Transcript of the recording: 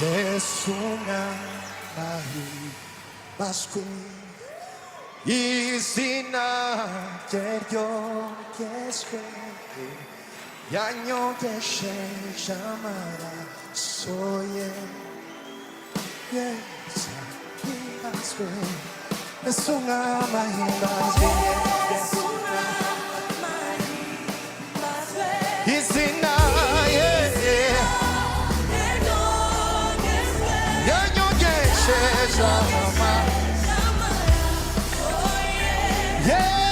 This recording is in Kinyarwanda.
Yesu ahimbazwe izina rye ryogezwe yanyogesheje amaraso ye Yesu ahimbazwe Yesu ahimbazwe izina yanyogesheje amaraso ye